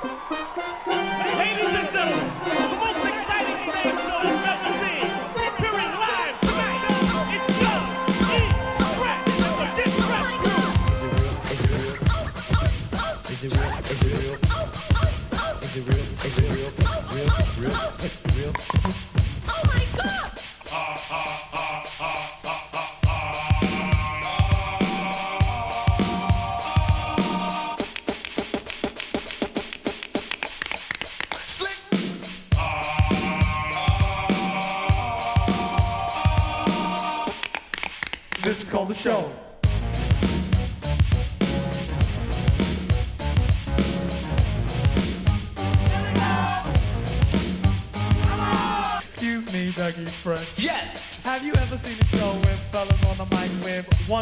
Ladies and gentlemen, the most exciting stage show you've ever seen. Appearing live tonight. It's Young, E, Fresh, and the Get Fresh crew. Is it real? Is it real? Is it real? Is it real? Is it real? Real? Oh my God! This is called the show. Excuse me, Dougie Fresh. Yes! Have you ever seen a show with fellas on the mic with one